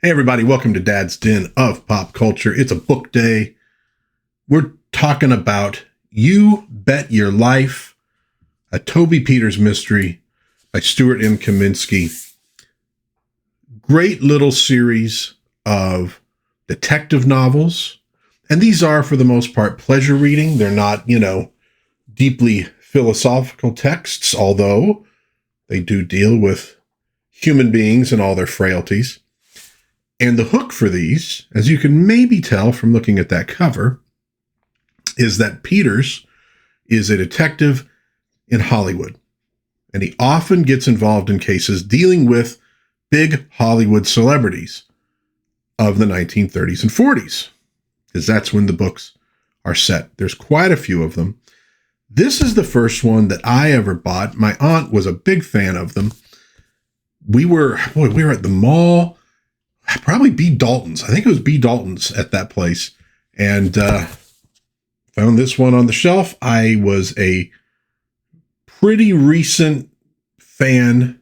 Hey everybody, welcome to Dad's Den of Pop Culture. It's a book day. We're talking about You Bet Your Life, a Toby Peters mystery by Stuart M Kaminsky. Great little series of detective novels. And these are, for the most part, pleasure reading. They're not, deeply philosophical texts, although they do deal with human beings and all their frailties. And the hook for these, as you can maybe tell from looking at that cover, is that Peters is a detective in Hollywood. And he often gets involved in cases dealing with big Hollywood celebrities of the 1930s and 40s, because that's when the books are set. There's quite a few of them. This is the first one that I ever bought. My aunt was a big fan of them. We were at the mall. Probably B. Dalton's. I think it was B. Dalton's at that place. And found this one on the shelf. I was a pretty recent fan,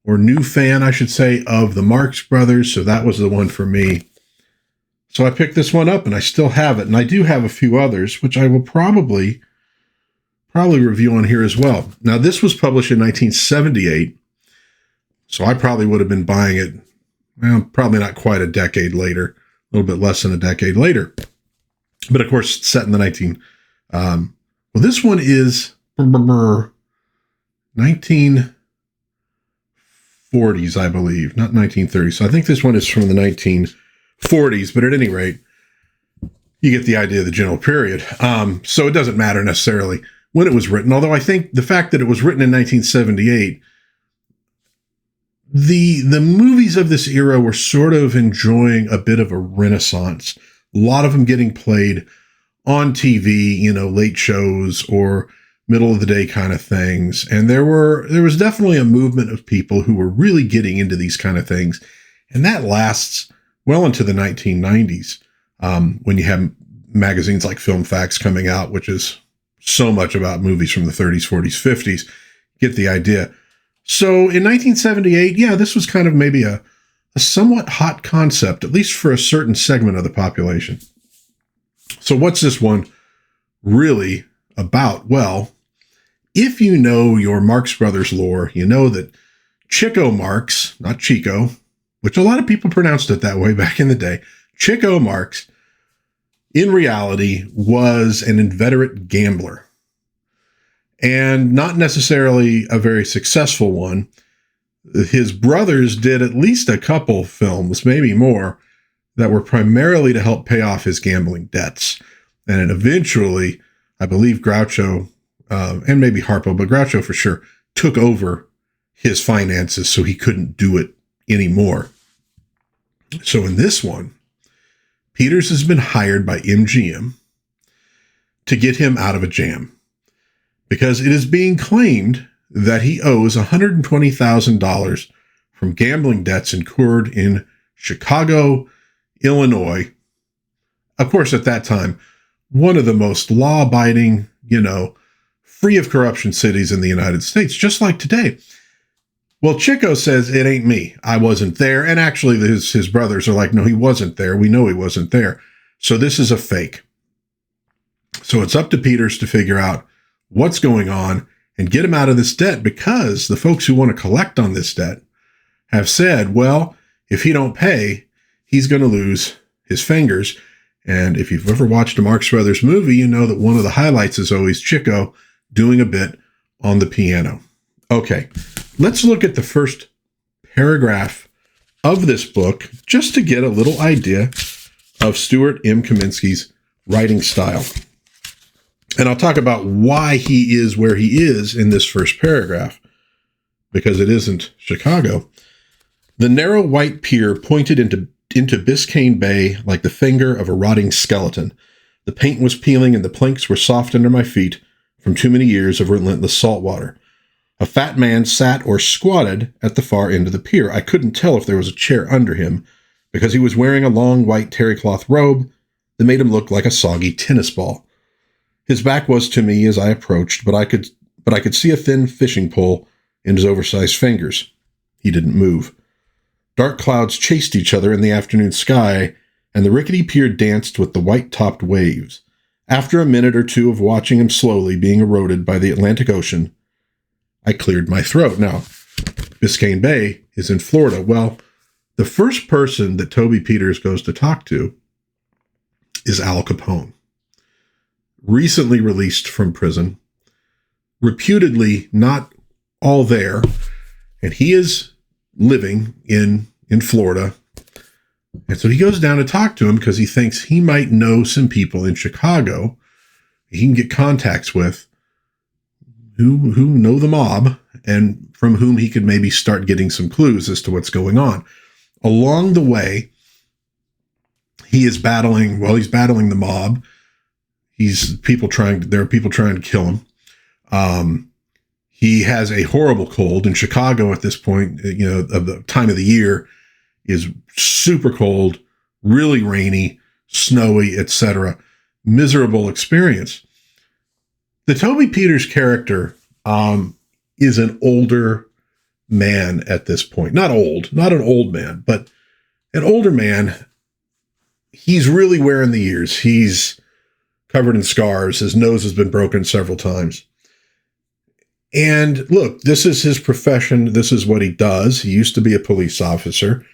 or new fan, I should say, of the Marx Brothers. So that was the one for me. So I picked this one up and I still have it. And I do have a few others, which I will probably review on here as well. Now, this was published in 1978. So I probably would have been buying it, well, probably not quite a decade later, a little bit less than a decade later. But of course, it's set in the this one is 1940s, I believe, not 1930s. So I think this one is from the 1940s, but at any rate, you get the idea of the general period. So it doesn't matter necessarily when it was written, although I think the fact that it was written in 1978, the movies of this era were sort of enjoying a bit of a renaissance. A lot of them getting played on TV, late shows or middle of the day kind of things. And there was definitely a movement of people who were really getting into these kind of things. And that lasts well into the 1990s, when you have magazines like Filmfax coming out, which is so much about movies from the 30s, 40s, 50s. Get the idea. So in 1978, this was kind of maybe a somewhat hot concept, at least for a certain segment of the population. So what's this one really about? Well, if you know your Marx Brothers lore, you know that Chico Marx, not Chico, which a lot of people pronounced it that way back in the day, Chico Marx, in reality, was an inveterate gambler. And not necessarily a very successful one. His brothers did at least a couple films, maybe more, that were primarily to help pay off his gambling debts. And eventually, I believe Groucho, and maybe Harpo, but Groucho for sure, took over his finances so he couldn't do it anymore. So in this one, Peters has been hired by MGM to get him out of a jam, because it is being claimed that he owes $120,000 from gambling debts incurred in Chicago, Illinois. Of course, at that time, one of the most law-abiding, free of corruption cities in the United States, just like today. Well, Chico says, it ain't me. I wasn't there. And actually, his brothers are like, no, he wasn't there. We know he wasn't there. So this is a fake. So it's up to Peters to figure out what's going on and get him out of this debt, because the folks who want to collect on this debt have said, well, if he don't pay, he's going to lose his fingers. And if you've ever watched a Marx Brothers movie, you know that one of the highlights is always Chico doing a bit on the piano. Okay, let's look at the first paragraph of this book just to get a little idea of Stuart M Kaminsky's writing style. And I'll talk about why he is where he is in this first paragraph, because it isn't Chicago. The narrow white pier pointed into Biscayne Bay like the finger of a rotting skeleton. The paint was peeling and the planks were soft under my feet from too many years of relentless salt water. A fat man sat or squatted at the far end of the pier. I couldn't tell if there was a chair under him, because he was wearing a long white terry cloth robe that made him look like a soggy tennis ball. His back was to me as I approached, but I could see a thin fishing pole in his oversized fingers. He didn't move. Dark clouds chased each other in the afternoon sky, and the rickety pier danced with the white-topped waves. After a minute or two of watching him slowly being eroded by the Atlantic Ocean, I cleared my throat. Now, Biscayne Bay is in Florida. Well, the first person that Toby Peters goes to talk to is Al Capone, recently released from prison, reputedly not all there, and he is living in Florida. And so he goes down to talk to him because he thinks he might know some people in Chicago he can get contacts with who know the mob and from whom he could maybe start getting some clues as to what's going on. Along the way, he's battling the mob. There are people trying to kill him. He has a horrible cold in Chicago at this point, of the time of the year is super cold, really rainy, snowy, etc. Miserable experience. The Toby Peters character is an older man at this point. Not an old man, but an older man. He's really wearing the years. He's covered in scars. His nose has been broken several times. And look, this is his profession. This is what he does. He used to be a police officer.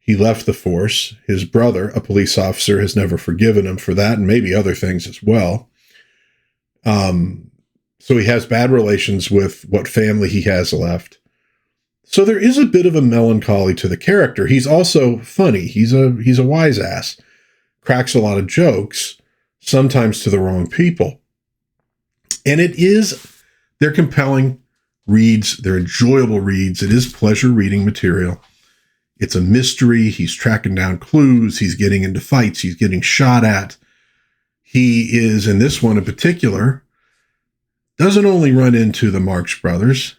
He left the force. His brother, a police officer, has never forgiven him for that and maybe other things as well. So he has bad relations with what family he has left. So there is a bit of a melancholy to the character. He's also funny. He's a wise ass. Cracks a lot of jokes, sometimes to the wrong people. And they're compelling reads. They're enjoyable reads. It is pleasure reading material. It's a mystery. He's tracking down clues. He's getting into fights. He's getting shot at. He is, in this one in particular, doesn't only run into the Marx brothers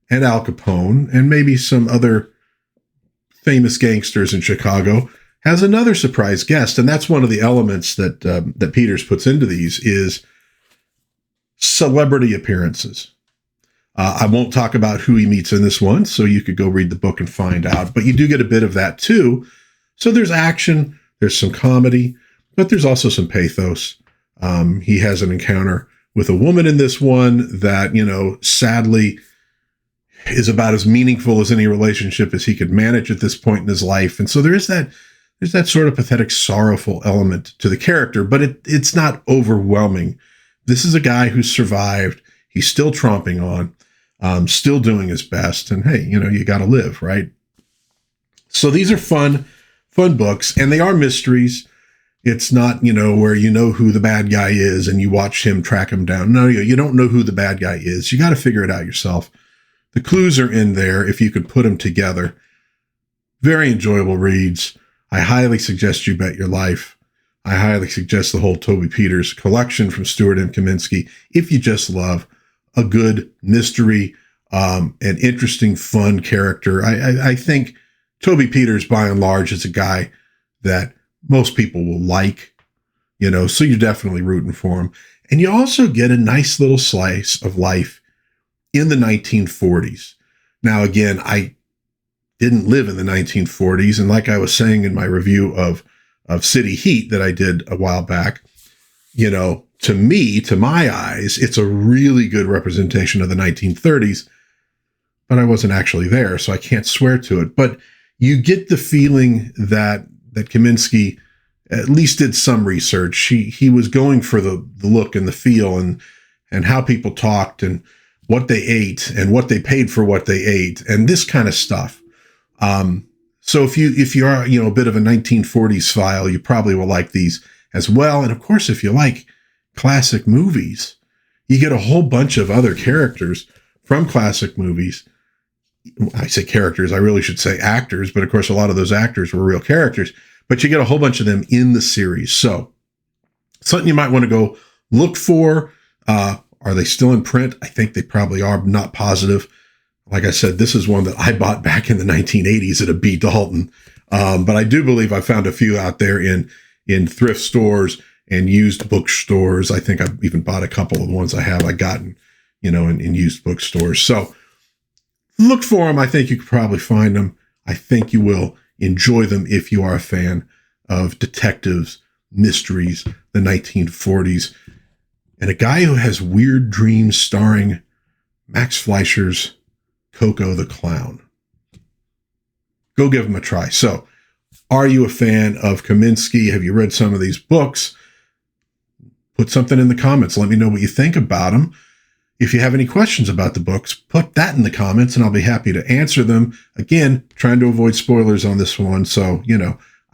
and Al Capone and maybe some other famous gangsters in Chicago, has another surprise guest. And that's one of the elements that Peters puts into these is celebrity appearances. I won't talk about who he meets in this one, so you could go read the book and find out. But you do get a bit of that too. So there's action, there's some comedy, but there's also some pathos. He has an encounter with a woman in this one that, sadly is about as meaningful as any relationship as he could manage at this point in his life. And so there's that sort of pathetic, sorrowful element to the character, but it's not overwhelming. This is a guy who survived. He's still tromping on, still doing his best. And hey, you got to live, right? So these are fun books, and they are mysteries. It's not, where you know who the bad guy is and you watch him track him down. No, you don't know who the bad guy is. You got to figure it out yourself. The clues are in there if you could put them together. Very enjoyable reads. I highly suggest You Bet Your Life. I highly suggest the whole Toby Peters collection from Stuart M Kaminsky if you just love a good mystery, an interesting, fun character. I think Toby Peters, by and large, is a guy that most people will like, so you're definitely rooting for him. And you also get a nice little slice of life in the 1940s. Now, again, I didn't live in the 1940s. And like I was saying in my review of City Heat that I did a while back, to me, to my eyes, it's a really good representation of the 1930s, but I wasn't actually there, so I can't swear to it. But you get the feeling that Kaminsky at least did some research. He was going for the look and the feel and how people talked and what they ate and what they paid for what they ate and this kind of stuff. So if you are, a bit of a 1940s file, you probably will like these as well. And of course, if you like classic movies, you get a whole bunch of other characters from classic movies. I say characters, I really should say actors, but of course, a lot of those actors were real characters, but you get a whole bunch of them in the series. So something you might want to go look for. Are they still in print? I think they probably are. I'm not positive. Like I said, this is one that I bought back in the 1980s at a B. Dalton. But I do believe I found a few out there in thrift stores and used bookstores. I think I've even bought a couple of the ones I gotten, in used bookstores. So look for them. I think you could probably find them. I think you will enjoy them if you are a fan of detectives, mysteries, the 1940s, and a guy who has weird dreams starring Max Fleischer's Koko the Clown. Go give them a try. So, are you a fan of Kaminsky? Have you read some of these books? Put something in the comments. Let me know what you think about them. If you have any questions about the books, put that in the comments and I'll be happy to answer them. Again, trying to avoid spoilers on this one. So,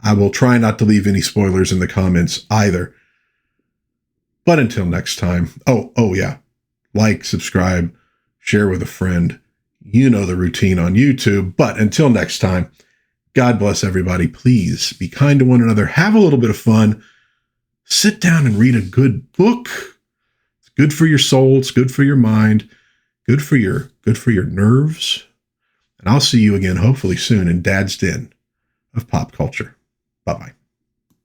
I will try not to leave any spoilers in the comments either. But until next time, oh yeah, like, subscribe, share with a friend. You know the routine on YouTube. But until next time, God bless everybody. Please be kind to one another. Have a little bit of fun. Sit down and read a good book. It's good for your soul. It's good for your mind. Good for your nerves. And I'll see you again, hopefully soon, in Dad's Den of Pop Culture. Bye-bye.